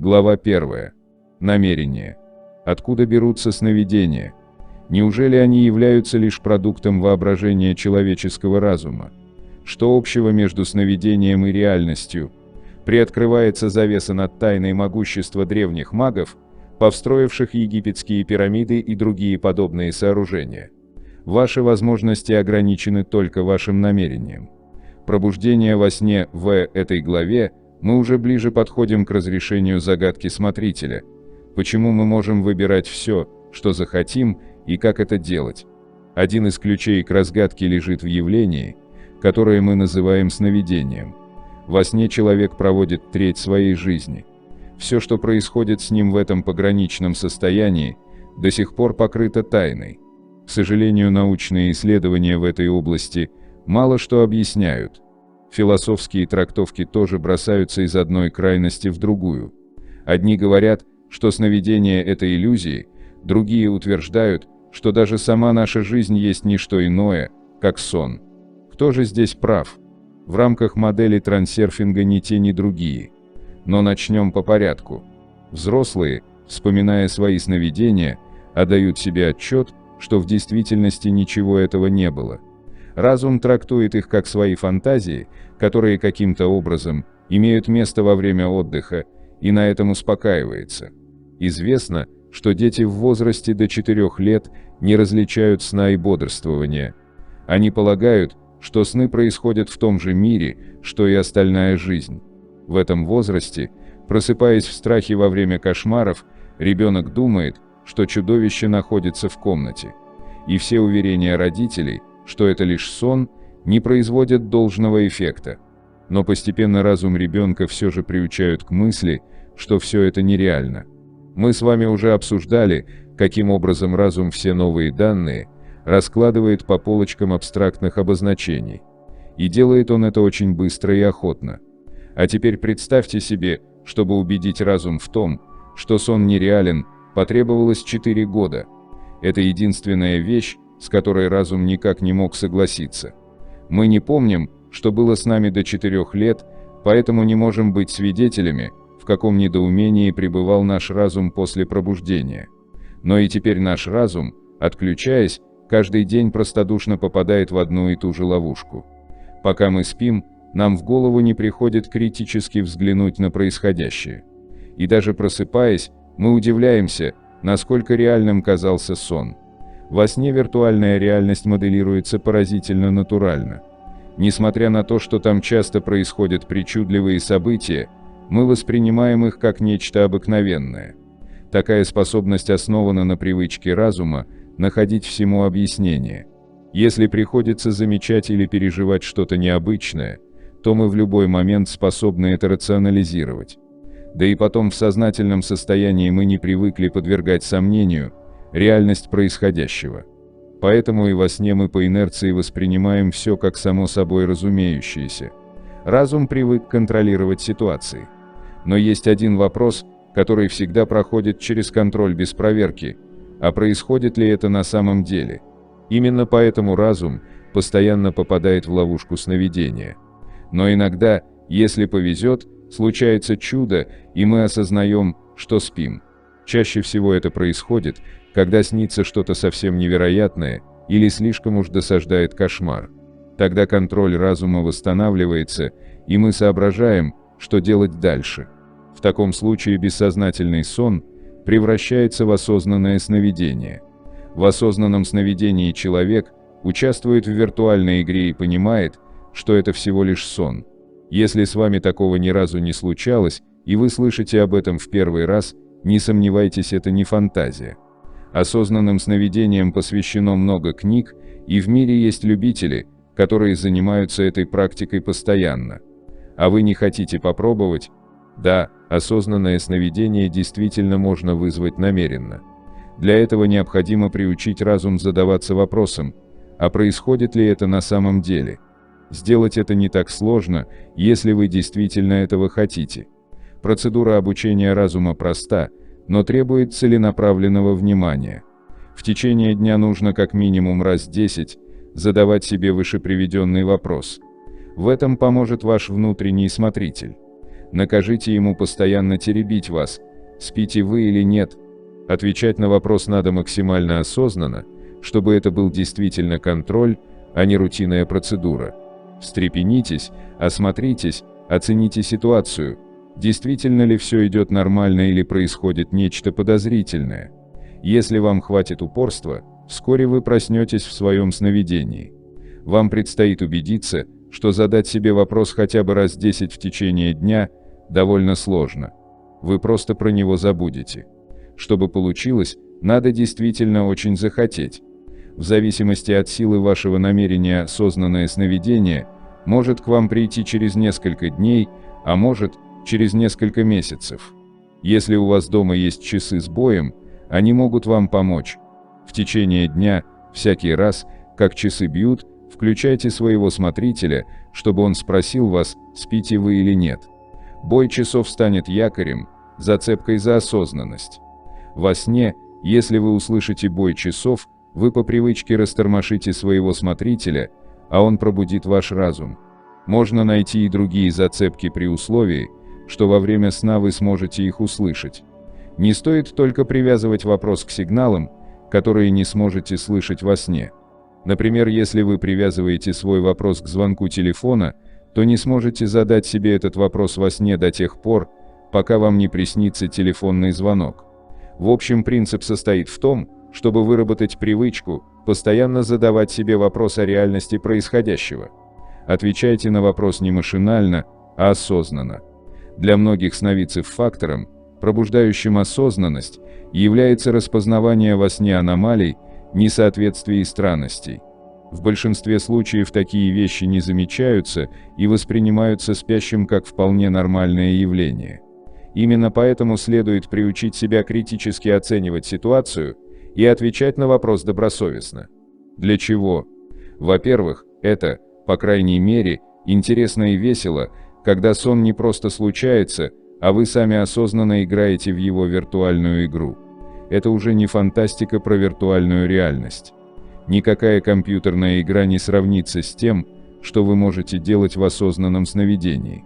Глава 1. Намерение. Откуда берутся сновидения? Неужели они являются лишь продуктом воображения человеческого разума? Что общего между сновидением и реальностью? Приоткрывается завеса над тайной могущества древних магов, повстроивших египетские пирамиды и другие подобные сооружения. Ваши возможности ограничены только вашим намерением. Пробуждение во сне в этой главе мы уже ближе подходим к разрешению загадки смотрителя. Почему мы можем выбирать все, что захотим, и как это делать? Один из ключей к разгадке лежит в явлении, которое мы называем сновидением. Во сне человек проводит треть своей жизни. Все, что происходит с ним в этом пограничном состоянии, до сих пор покрыто тайной. К сожалению, научные исследования в этой области мало что объясняют. Философские трактовки тоже бросаются из одной крайности в другую. Одни говорят, что сновидение – это иллюзии, другие утверждают, что даже сама наша жизнь есть не что иное, как сон. Кто же здесь прав? В рамках модели трансерфинга ни те, ни другие. Но начнем по порядку. Взрослые, вспоминая свои сновидения, отдают себе отчет, что в действительности ничего этого не было. Разум трактует их как свои фантазии, которые каким-то образом имеют место во время отдыха, и на этом успокаивается. Известно, что дети в возрасте до 4 лет не различают сна и бодрствования. Они полагают, что сны происходят в том же мире, что и остальная жизнь. В этом возрасте, просыпаясь в страхе во время кошмаров, ребенок думает, что чудовище находится в комнате. И все уверения родителей, что это лишь сон, не производят должного эффекта. Но постепенно разум ребенка все же приучают к мысли, что все это нереально. Мы с вами уже обсуждали, каким образом разум все новые данные раскладывает по полочкам абстрактных обозначений. И делает он это очень быстро и охотно. А теперь представьте себе, чтобы убедить разум в том, что сон нереален, потребовалось 4 года. Это единственная вещь, с которой разум никак не мог согласиться. Мы не помним, что было с нами до 4 лет, поэтому не можем быть свидетелями, в каком недоумении пребывал наш разум после пробуждения. Но и теперь наш разум, отключаясь, каждый день простодушно попадает в одну и ту же ловушку. Пока мы спим, нам в голову не приходит критически взглянуть на происходящее. И даже просыпаясь, мы удивляемся, насколько реальным казался сон. Во сне виртуальная реальность моделируется поразительно натурально. Несмотря на то, что там часто происходят причудливые события, мы воспринимаем их как нечто обыкновенное. Такая способность основана на привычке разума находить всему объяснение. Если приходится замечать или переживать что-то необычное, то мы в любой момент способны это рационализировать. Да и потом в сознательном состоянии мы не привыкли подвергать сомнению реальность происходящего. Поэтому и во сне мы по инерции воспринимаем все как само собой разумеющееся. Разум привык контролировать ситуации. Но есть один вопрос, который всегда проходит через контроль без проверки: а происходит ли это на самом деле? Именно поэтому разум постоянно попадает в ловушку сновидения. Но иногда, если повезет, случается чудо, и мы осознаем, что спим. Чаще всего это происходит, когда снится что-то совсем невероятное или слишком уж досаждает кошмар. Тогда контроль разума восстанавливается, и мы соображаем, что делать дальше. В таком случае бессознательный сон превращается в осознанное сновидение. В осознанном сновидении человек участвует в виртуальной игре и понимает, что это всего лишь сон. Если с вами такого ни разу не случалось, и вы слышите об этом в первый раз, не сомневайтесь, это не фантазия. Осознанным сновидениям посвящено много книг, и в мире есть любители, которые занимаются этой практикой постоянно. А вы не хотите попробовать? Да, осознанное сновидение действительно можно вызвать намеренно. Для этого необходимо приучить разум задаваться вопросом: а происходит ли это на самом деле? Сделать это не так сложно, если вы действительно этого хотите. Процедура обучения разума проста, но требует целенаправленного внимания. В течение дня нужно как минимум раз 10 задавать себе вышеприведенный вопрос. В этом поможет ваш внутренний смотритель. Накажите ему постоянно теребить вас, спите вы или нет. Отвечать на вопрос надо максимально осознанно, чтобы это был действительно контроль, а не рутинная процедура. Встрепенитесь, осмотритесь, оцените ситуацию. Действительно ли все идет нормально или происходит нечто подозрительное? Если вам хватит упорства, вскоре вы проснетесь в своем сновидении. Вам предстоит убедиться, что задать себе вопрос хотя бы раз 10 в течение дня довольно сложно. Вы просто про него забудете. Чтобы получилось, надо действительно очень захотеть. В зависимости от силы вашего намерения осознанное сновидение может к вам прийти через несколько дней, а может, через несколько месяцев. Если у вас дома есть часы с боем, они могут вам помочь. В течение дня, всякий раз, как часы бьют, включайте своего смотрителя, чтобы он спросил вас, спите вы или нет. Бой часов станет якорем, зацепкой за осознанность. Во сне, если вы услышите бой часов, вы по привычке растормошите своего смотрителя, а он пробудит ваш разум. Можно найти и другие зацепки при условии, что во время сна вы сможете их услышать. Не стоит только привязывать вопрос к сигналам, которые не сможете слышать во сне. Например, если вы привязываете свой вопрос к звонку телефона, то не сможете задать себе этот вопрос во сне до тех пор, пока вам не приснится телефонный звонок. В общем, принцип состоит в том, чтобы выработать привычку, постоянно задавать себе вопрос о реальности происходящего. Отвечайте на вопрос не машинально, а осознанно. Для многих сновидцев фактором, пробуждающим осознанность, является распознавание во сне аномалий, несоответствий и странностей. В большинстве случаев такие вещи не замечаются и воспринимаются спящим как вполне нормальное явление. Именно поэтому следует приучить себя критически оценивать ситуацию и отвечать на вопрос добросовестно. Для чего? Во-первых, это, по крайней мере, интересно и весело, когда сон не просто случается, а вы сами осознанно играете в его виртуальную игру. Это уже не фантастика про виртуальную реальность. Никакая компьютерная игра не сравнится с тем, что вы можете делать в осознанном сновидении.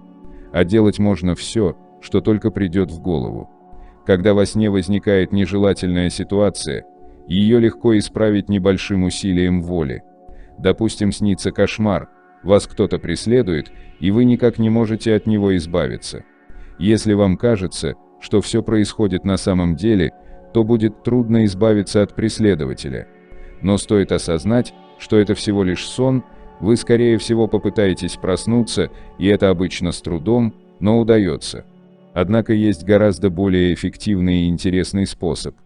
А делать можно все, что только придет в голову. Когда во сне возникает нежелательная ситуация, ее легко исправить небольшим усилием воли. Допустим, снится кошмар, вас кто-то преследует, и вы никак не можете от него избавиться. Если вам кажется, что все происходит на самом деле, то будет трудно избавиться от преследователя. Но стоит осознать, что это всего лишь сон, вы скорее всего попытаетесь проснуться, и это обычно с трудом, но удается. Однако есть гораздо более эффективный и интересный способ.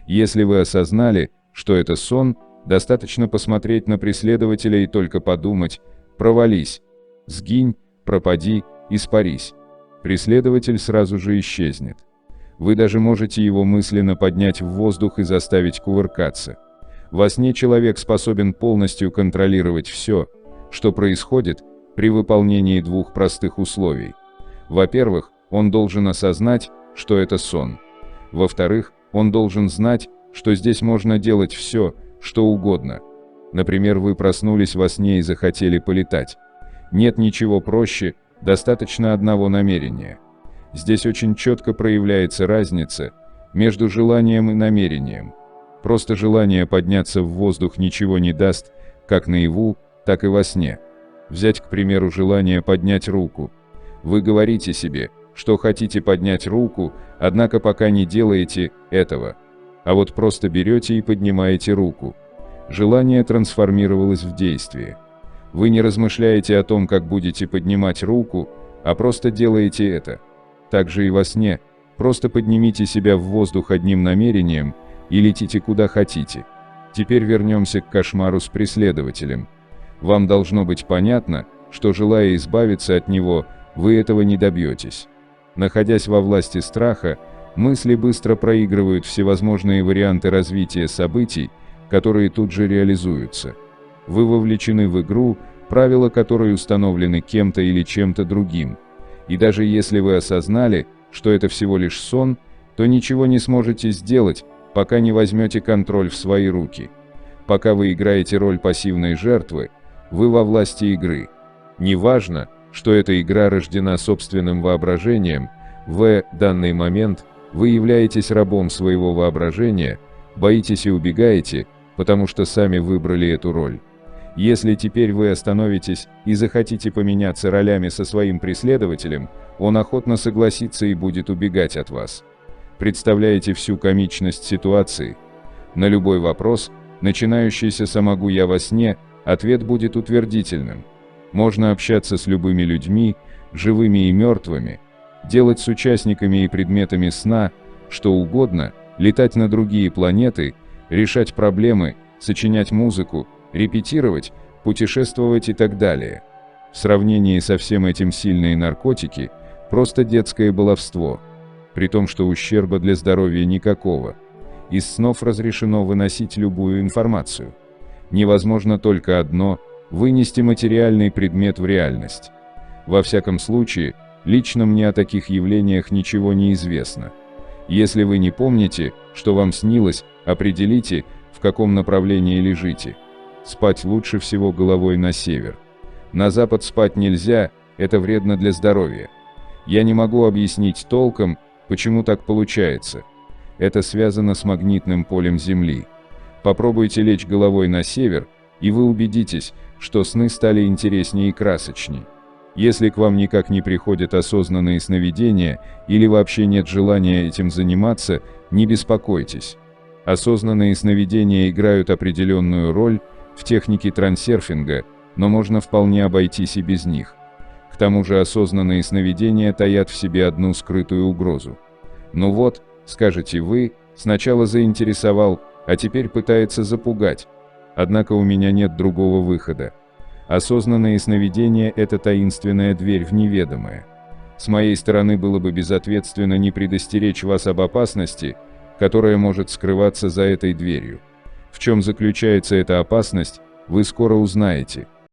Если вы осознали, что это сон, достаточно посмотреть на преследователя и только подумать: провались, сгинь, пропади, испарись. Преследователь сразу же исчезнет. Вы даже можете его мысленно поднять в воздух и заставить кувыркаться. Во сне человек способен полностью контролировать все, что происходит, при выполнении двух простых условий. Во-первых, он должен осознать, что это сон. Во-вторых, он должен знать, что здесь можно делать все, что угодно. Например, вы проснулись во сне и захотели полетать. Нет ничего проще, достаточно одного намерения. Здесь очень четко проявляется разница между желанием и намерением. Просто желание подняться в воздух ничего не даст, как наяву, так и во сне. Взять, к примеру, желание поднять руку. Вы говорите себе, что хотите поднять руку, однако пока не делаете этого. А вот просто берете и поднимаете руку. Желание трансформировалось в действие. Вы не размышляете о том, как будете поднимать руку, а просто делаете это. Так же и во сне, просто поднимите себя в воздух одним намерением и летите куда хотите. Теперь вернемся к кошмару с преследователем. Вам должно быть понятно, что, желая избавиться от него, вы этого не добьетесь. Находясь во власти страха, мысли быстро проигрывают всевозможные варианты развития событий, которые тут же реализуются. Вы вовлечены в игру, правила которой установлены кем-то или чем-то другим. И даже если вы осознали, что это всего лишь сон, то ничего не сможете сделать, пока не возьмете контроль в свои руки. Пока вы играете роль пассивной жертвы, вы во власти игры. Неважно, что эта игра рождена собственным воображением, в данный момент вы являетесь рабом своего воображения, боитесь и убегаете, потому что сами выбрали эту роль. Если теперь вы остановитесь и захотите поменяться ролями со своим преследователем, он охотно согласится и будет убегать от вас. Представляете всю комичность ситуации? На любой вопрос, начинающийся с «а могу я во сне?», ответ будет утвердительным. Можно общаться с любыми людьми, живыми и мертвыми, делать с участниками и предметами сна что угодно, летать на другие планеты, решать проблемы, сочинять музыку, репетировать, путешествовать и так далее. В сравнении со всем этим сильные наркотики – просто детское баловство, при том, что ущерба для здоровья никакого. Из снов разрешено выносить любую информацию. Невозможно только одно – вынести материальный предмет в реальность. Во всяком случае, лично мне о таких явлениях ничего не известно. Если вы не помните, что вам снилось, определите, в каком направлении лежите. Спать лучше всего головой на север. На запад спать нельзя, это вредно для здоровья. Я не могу объяснить толком, почему так получается. Это связано с магнитным полем Земли. Попробуйте лечь головой на север, и вы убедитесь, что сны стали интереснее и красочней. Если к вам никак не приходят осознанные сновидения или вообще нет желания этим заниматься, не беспокойтесь. Осознанные сновидения играют определенную роль в технике трансерфинга, но можно вполне обойтись и без них. К тому же осознанные сновидения таят в себе одну скрытую угрозу. Ну вот, скажете вы, сначала заинтересовал, а теперь пытается запугать. Однако у меня нет другого выхода. Осознанные сновидения – это таинственная дверь в неведомое. С моей стороны было бы безответственно не предостеречь вас об опасности, которая может скрываться за этой дверью. В чем заключается эта опасность, вы скоро узнаете.